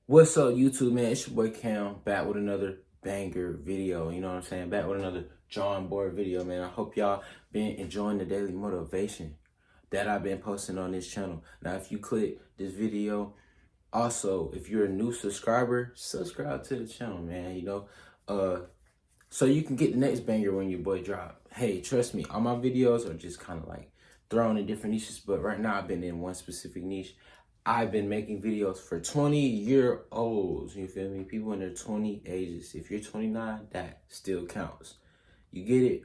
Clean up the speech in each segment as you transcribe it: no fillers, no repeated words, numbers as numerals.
What's up, YouTube, man? It's your boy Cam back with another banger video. You know what I'm saying? Back with another drawing board video, man. I hope y'all been enjoying the daily motivation that I've been posting on this channel. Now, if you click this video, also, if you're a new subscriber, subscribe to the channel, man. So you can get the next banger when your boy drop. Hey, trust me, all my videos are just kind of like thrown in different niches, but right now I've been in one specific niche. I've been making videos for 20-year-olds, you feel me? People in their 20 ages. If you're 29, that still counts. You get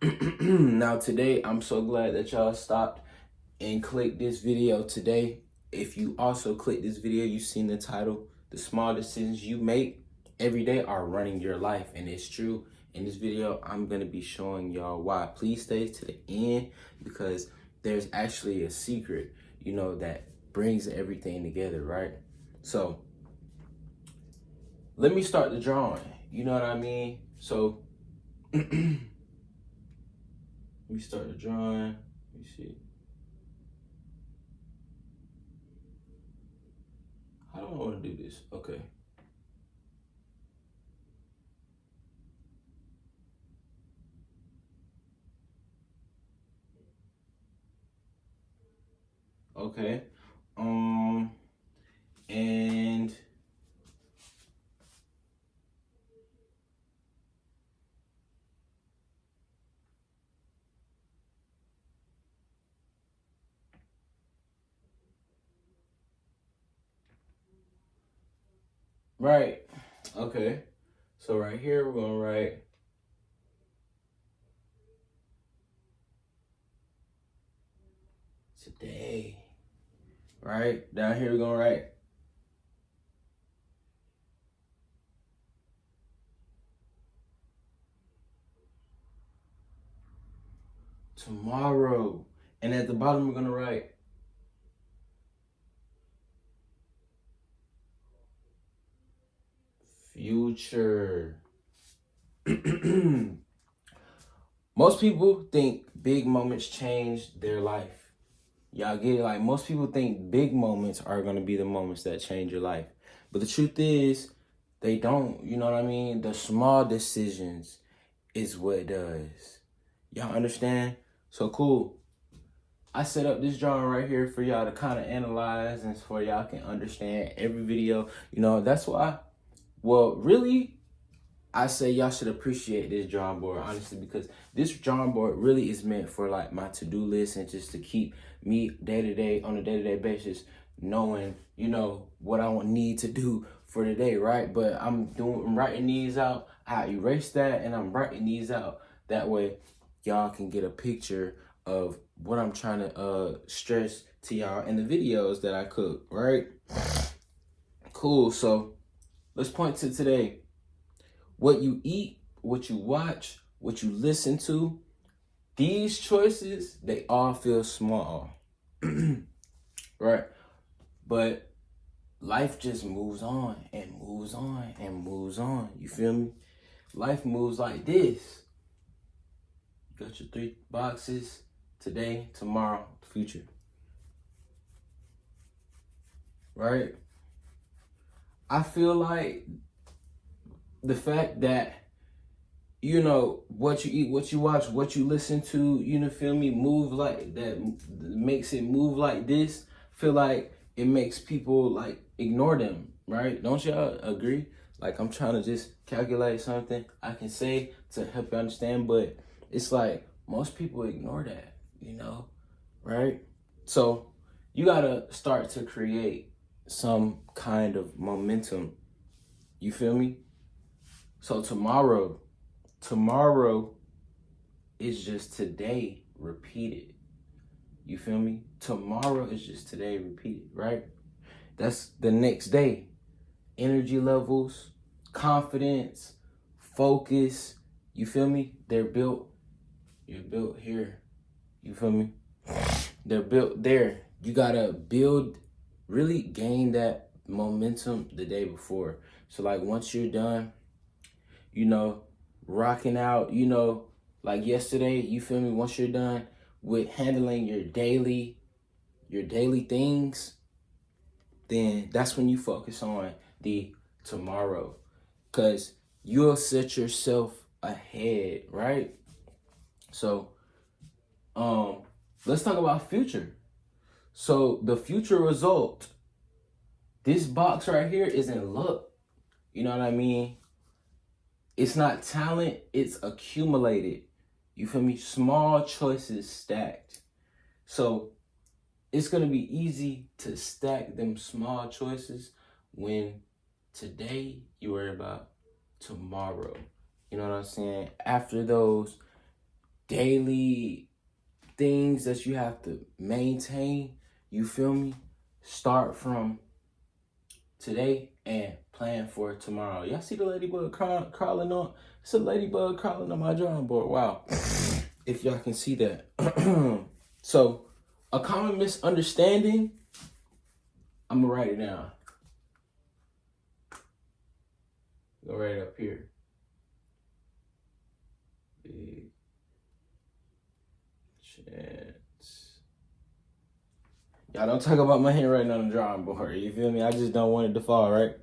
it? Now today, I'm so glad that y'all stopped and clicked this video today. If you also click this video, you've seen the title, The Small Decisions You Make Every Day Are Running Your Life. And it's true. In this video, I'm going to be showing y'all why. Please stay to the end because there's actually a secret, that brings everything together, right? So let me start the drawing. You know what I mean? So let me start the drawing. Let me see. How do I want to do this? Okay. Okay. And right. Okay. So right here, we're going to write today. Right? Down here, we're going to write tomorrow. And at the bottom, we're going to write future. Most people think big moments change their life. Y'all get it? Like, most people think big moments are going to be the moments that change your life. But the truth is, they don't. You know what I mean? The small decisions is what does. Y'all understand? So cool. I set up this drawing right here for y'all to kind of analyze and for y'all can understand every video. That's why. Well, really, I say y'all should appreciate this drawing board, honestly, because this drawing board really is meant for like my to-do list and just to keep me day-to-day on a day-to-day basis, knowing, what I need to do for the day, right? But I'm writing these out. I erase that and I'm writing these out. That way y'all can get a picture of what I'm trying to stress to y'all in the videos that I cook, right? Cool. So let's point to today. What you eat, what you watch, what you listen to, these choices, they all feel small, right? But life just moves on and moves on and moves on. You feel me? Life moves like this. You got your 3 boxes, today, tomorrow, future, right? I feel like the fact that what you eat, what you watch, what you listen to, feel me, move like that, makes it move like this. Feel like it makes people like ignore them, right? Don't y'all agree? Like, I'm trying to just calculate something I can say to help you understand, but it's like most people ignore that, right? So you gotta start to create some kind of momentum. You feel me? So tomorrow is just today repeated. You feel me? Tomorrow is just today repeated, right? That's the next day. Energy levels, confidence, focus. You feel me? You're built here. You feel me? They're built there. You gotta really gain that momentum the day before. So like once you're done, rocking out, like yesterday, you feel me? Once you're done with handling your daily things, then that's when you focus on the tomorrow. Because you'll set yourself ahead, right? So, let's talk about future. So the future result, this box right here isn't luck. You know what I mean? It's not talent, it's accumulated. You feel me? Small choices stacked. So it's gonna be easy to stack them small choices when today you worry about tomorrow. You know what I'm saying? After those daily things that you have to maintain, you feel me? Start from today and plan for tomorrow. Y'all see the ladybug crawling on? It's a ladybug crawling on my drawing board. Wow. If y'all can see that. So, a common misunderstanding, I'm gonna write it down. Go right up here. Big chance. Y'all don't talk about my handwriting on the drawing board. You feel me? I just don't want it to fall, right?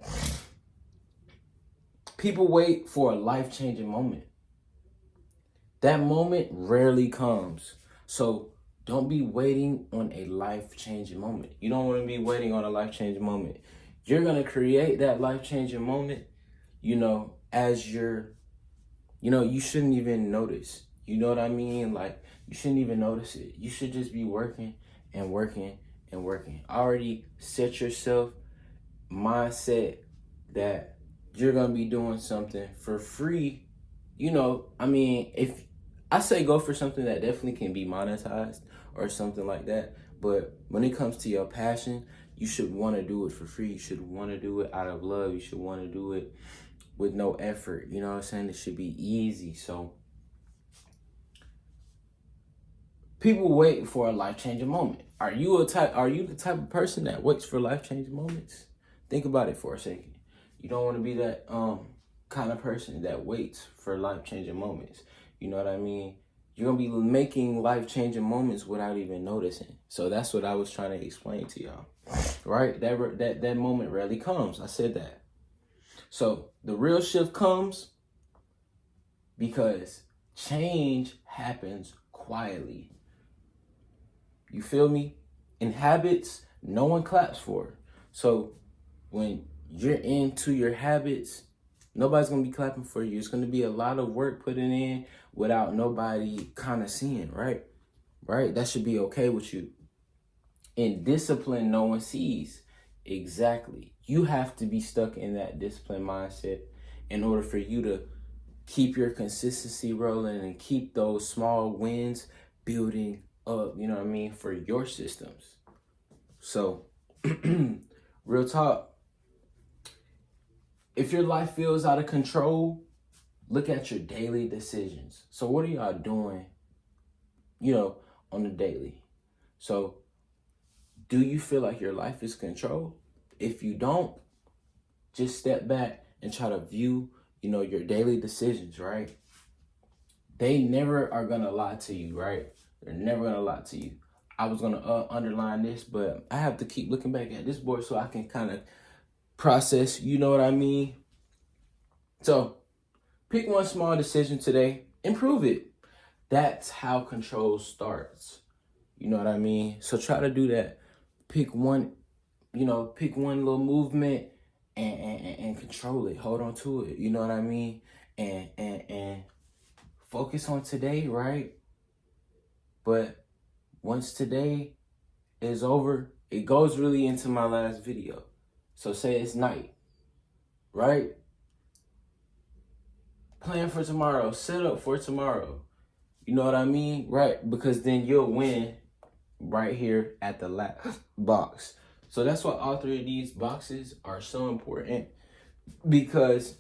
People wait for a life-changing moment. That moment rarely comes. So don't be waiting on a life-changing moment. You don't want to be waiting on a life-changing moment. You're going to create that life-changing moment, as you shouldn't even notice. You know what I mean? Like, you shouldn't even notice it. You should just be working and working and working. Already set yourself mindset that you're going to be doing something for free. If I say go for something that definitely can be monetized or something like that, but when it comes to your passion, you should want to do it for free. You should want to do it out of love. You should want to do it with no effort. You know what I'm saying? It should be easy. So people wait for a life-changing moment. Are you the type of person that waits for life-changing moments? Think about it for a second. You don't want to be that kind of person that waits for life-changing moments. You know what I mean? You're going to be making life-changing moments without even noticing. So that's what I was trying to explain to y'all. Right? That moment rarely comes. I said that. So the real shift comes because change happens quietly. You feel me? In habits, no one claps for. So when you're into your habits, nobody's going to be clapping for you. It's going to be a lot of work put in without nobody kind of seeing, right? Right? That should be okay with you. In discipline, no one sees. Exactly. You have to be stuck in that discipline mindset in order for you to keep your consistency rolling and keep those small wins building up, you know what I mean, for your systems. So, real talk. If your life feels out of control, look at your daily decisions. So what are y'all doing, on the daily? So do you feel like your life is controlled? If you don't, just step back and try to view, your daily decisions, right? They never are going to lie to you, right? They're never going to lie to you. I was going to underline this, but I have to keep looking back at this board so I can kind of process, you know what I mean? So pick one small decision today, improve it. That's how control starts. You know what I mean? So try to do that. Pick one little movement and control it. Hold on to it. You know what I mean? And focus on today, right? But once today is over, it goes really into my last video. So say it's night, right? Plan for tomorrow. Set up for tomorrow. You know what I mean? Right? Because then you'll win right here at the last box. So that's why all three of these boxes are so important, because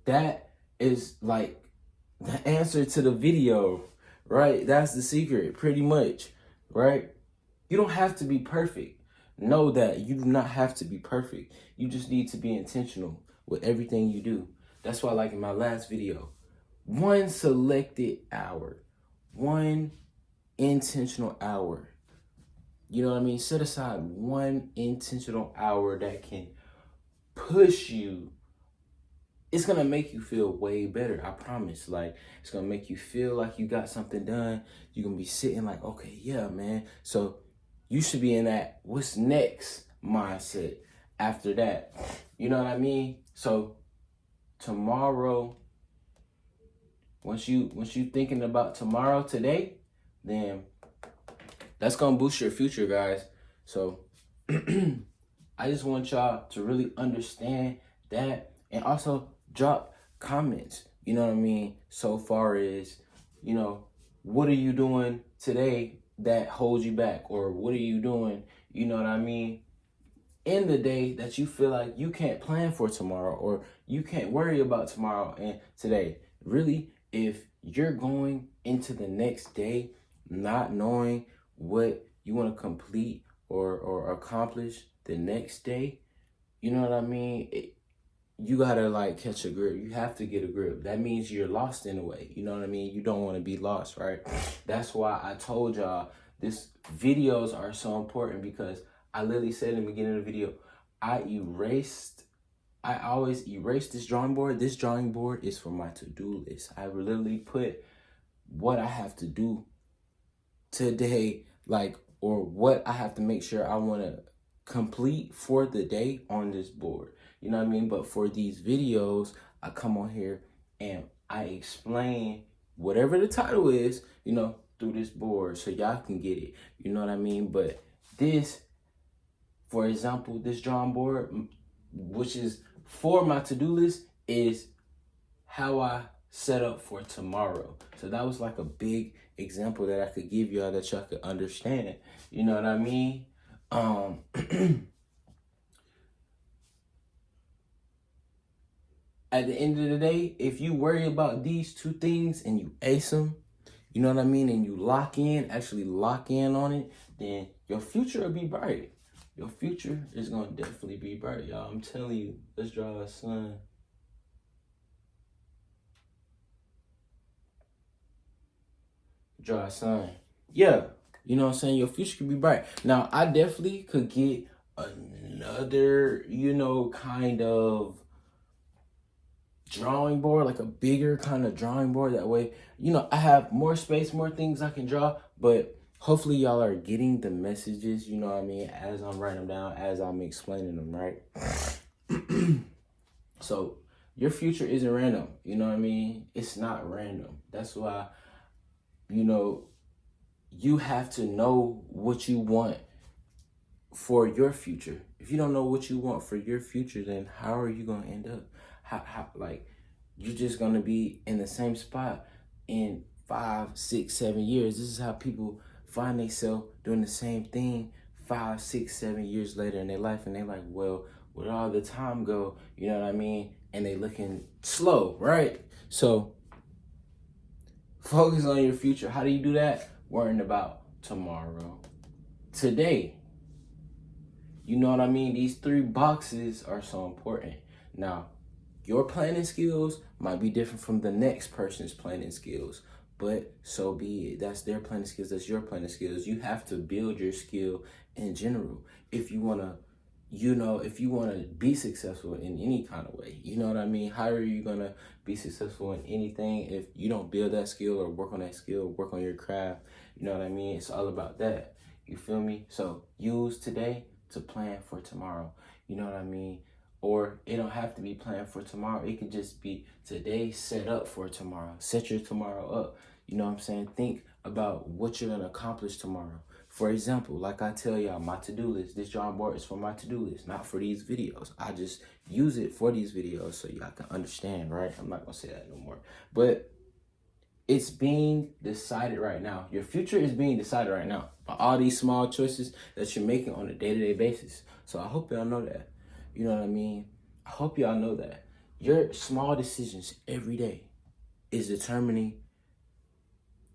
that is like the answer to the video, right? That's the secret, pretty much, right? You don't have to be perfect. Know that you do not have to be perfect. You just need to be intentional with everything you do. That's why, like in my last video, one selected hour, one intentional hour, You know what I mean? Set aside one intentional hour that can push you. It's gonna make you feel way better, I promise. Like, it's gonna make you feel like you got something done. You're gonna be sitting like, okay, yeah, man. So you should be in that what's next mindset after that. You know what I mean? So tomorrow, once you thinking about tomorrow today, then that's gonna boost your future, guys. So I just want y'all to really understand that, and also drop comments. You know what I mean? So far as, what are you doing today that holds you back? Or what are you doing, you know what I mean, in the day that you feel like you can't plan for tomorrow, or you can't worry about tomorrow and today? Really, if you're going into the next day not knowing what you want to complete or accomplish the next day, you know what I mean? You gotta like catch a grip. You have to get a grip. That means you're lost in a way. You know what I mean? You don't want to be lost, right? That's why I told y'all this videos are so important, because I literally said in the beginning of the video, I always erase this drawing board. This drawing board is for my to-do list. I literally put what I have to do today, like, or what I have to make sure I want to complete for the day on this board. You know what I mean? But for these videos, I come on here and I explain whatever the title is, through this board so y'all can get it. You know what I mean? But this, for example, this drawing board, which is for my to-do list, is how I set up for tomorrow. So that was like a big example that I could give y'all that y'all could understand. You know what I mean? At the end of the day, if you worry about these two things and you ace them, you know what I mean, and you actually lock in on it, then your future will be bright. Your future is going to definitely be bright, y'all. I'm telling you. Let's draw a sun. Draw a sun. Yeah, you know what I'm saying? Your future could be bright. Now, I definitely could get another, kind of drawing board, like a bigger kind of drawing board. That way, I have more space, more things I can draw. But hopefully y'all are getting the messages, you know what I mean, as I'm writing them down, as I'm explaining them, right? So your future isn't random, you know what I mean? It's not random. That's why, you have to know what you want for your future. If you don't know what you want for your future, then how are you going to end up? How you're just going to be in the same spot in 5, 6, 7 years. This is how people find themselves doing the same thing 5, 6, 7 years later in their life. And they're like, well, where all the time go? You know what I mean? And they looking slow, right? So focus on your future. How do you do that? Worrying about tomorrow. Today. You know what I mean? These 3 boxes are so important. Now, your planning skills might be different from the next person's planning skills, but so be it. That's their planning skills. That's your planning skills. You have to build your skill in general if you want to, be successful in any kind of way. You know what I mean? How are you going to be successful in anything if you don't build that skill or work on that skill, work on your craft? You know what I mean? It's all about that. You feel me? So use today to plan for tomorrow. You know what I mean? Or it don't have to be planned for tomorrow. It could just be today set up for tomorrow. Set your tomorrow up. You know what I'm saying? Think about what you're going to accomplish tomorrow. For example, like I tell y'all, my to-do list, this drawing board is for my to-do list, not for these videos. I just use it for these videos so y'all can understand, right? I'm not going to say that no more. But it's being decided right now. Your future is being decided right now by all these small choices that you're making on a day-to-day basis. So I hope y'all know that. You know what I mean? I hope y'all know that. Your small decisions every day is determining,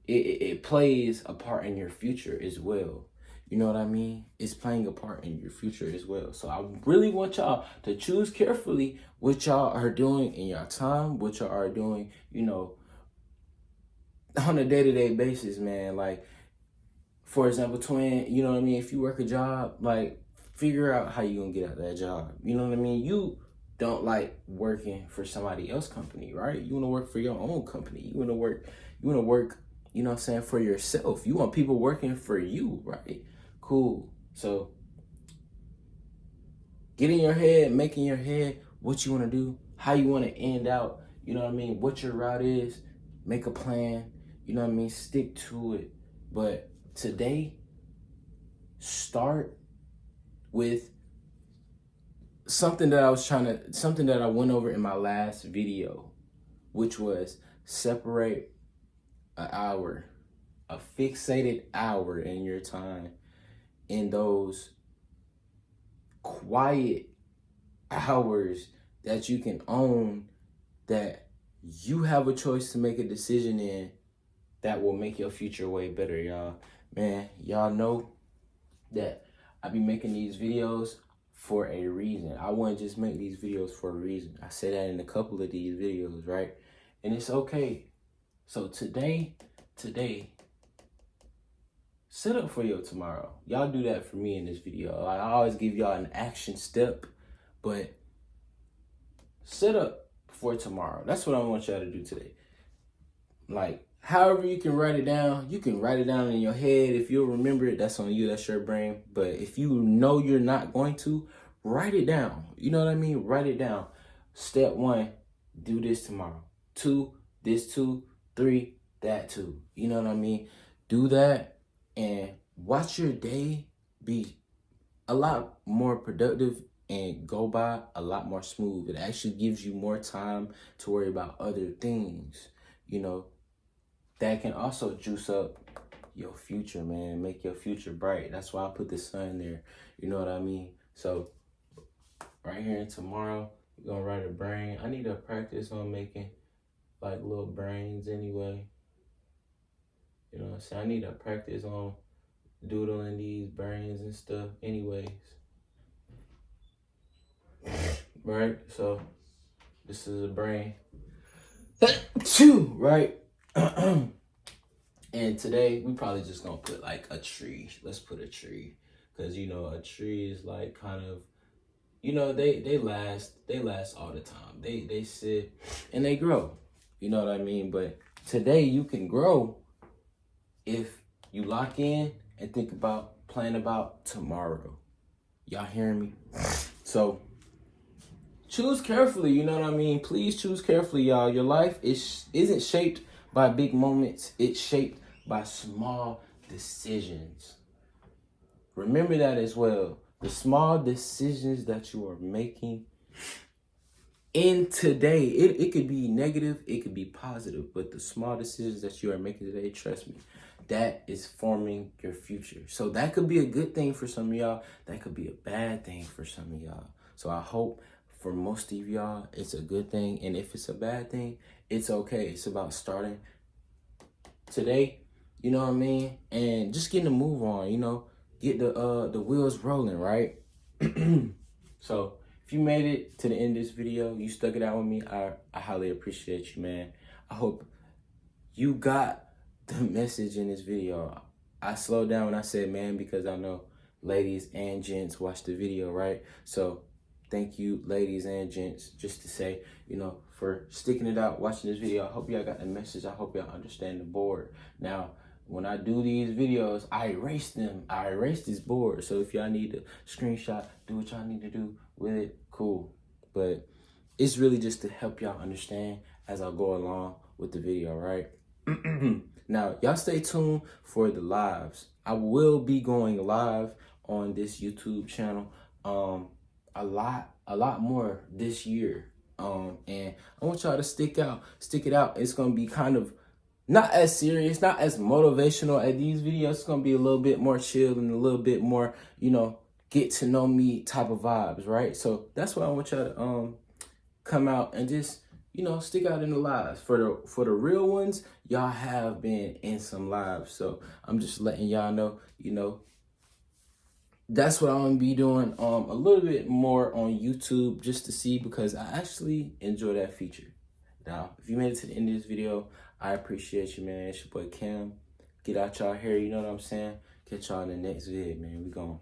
it plays a part in your future as well. You know what I mean? It's playing a part in your future as well. So I really want y'all to choose carefully what y'all are doing in your time, what y'all are doing, on a day-to-day basis, man. Like, for example, twin, you know what I mean? If you work a job, like, figure out how you gonna get out of that job. You know what I mean? You don't like working for somebody else's company, right? You wanna work for your own company. You wanna work, you know what I'm saying, for yourself. You want people working for you, right? Cool. So get in your head, make in your head what you wanna do, how you wanna end out, you know what I mean, what your route is, make a plan, you know what I mean, stick to it. But today, start with something that I went over in my last video, which was separate an hour, a fixated hour in your time in those quiet hours that you can own, that you have a choice to make a decision in, that will make your future way better, y'all. Man, y'all know that I be making these videos for a reason. I wouldn't just make these videos for a reason. I say that in a couple of these videos, right? And it's okay. So today, set up for your tomorrow. Y'all do that for me in this video. I always give y'all an action step, but set up for tomorrow. That's what I want y'all to do today. Like, however you can write it down, you can write it down in your head. If you'll remember it, that's on you, that's your brain. But if you know you're not going to, write it down. You know what I mean? Write it down. Step 1, do this tomorrow. 2, this 2, 3, that 2. You know what I mean? Do that and watch your day be a lot more productive and go by a lot more smooth. It actually gives you more time to worry about other things, you know, that can also juice up your future, man. Make your future bright. That's why I put the sun there. You know what I mean? So right here and tomorrow, we're gonna write a brain. I need to practice on making like little brains anyway. You know what I'm saying? I need to practice on doodling these brains and stuff anyways. Right? So this is a brain. 2, right? And today we probably just gonna put like a tree. Let's put a tree, because you know a tree is like kind of, you know, they last all the time. They sit and they grow. You know what I mean? But today you can grow if you lock in and think about, plan about tomorrow. Y'all hearing me? So choose carefully, you know what I mean? Please choose carefully, y'all. Your life isn't shaped by big moments. It's shaped by small decisions. Remember that as well. The small decisions that you are making in today, it could be negative, it could be positive, but the small decisions that you are making today, trust me, that is forming your future. So that could be a good thing for some of y'all. That could be a bad thing for some of y'all. So I hope for most of y'all, it's a good thing. And if it's a bad thing, it's okay. It's about starting today, you know what I mean? And just getting a move on, you know, get the wheels rolling, right? So if you made it to the end of this video, you stuck it out with me, I highly appreciate you, man. I hope you got the message in this video. I slowed down when I said man, because I know ladies and gents watch the video, right? So thank you, ladies and gents, just to say, you know, for sticking it out, watching this video. I hope y'all got the message. I hope y'all understand the board. Now, when I do these videos, I erase them. I erase this board. So if y'all need to screenshot, do what y'all need to do with it, cool. But it's really just to help y'all understand as I go along with the video, right? Now, y'all stay tuned for the lives. I will be going live on this YouTube channel a lot more this year. And I want y'all to stick it out. It's gonna be kind of not as serious, not as motivational as these videos. It's gonna be a little bit more chill and a little bit more, you know, get to know me type of vibes, right? So that's why I want y'all to come out and just, you know, stick out in the lives. For the real ones, y'all have been in some lives. So I'm just letting y'all know, you know, that's what I'm gonna be doing a little bit more on YouTube, just to see, because I actually enjoy that feature. Now, if you made it to the end of this video, I appreciate you, man. It's your boy Cam. Get out y'all hair, you know what I'm saying? Catch y'all in the next vid, man. We gone.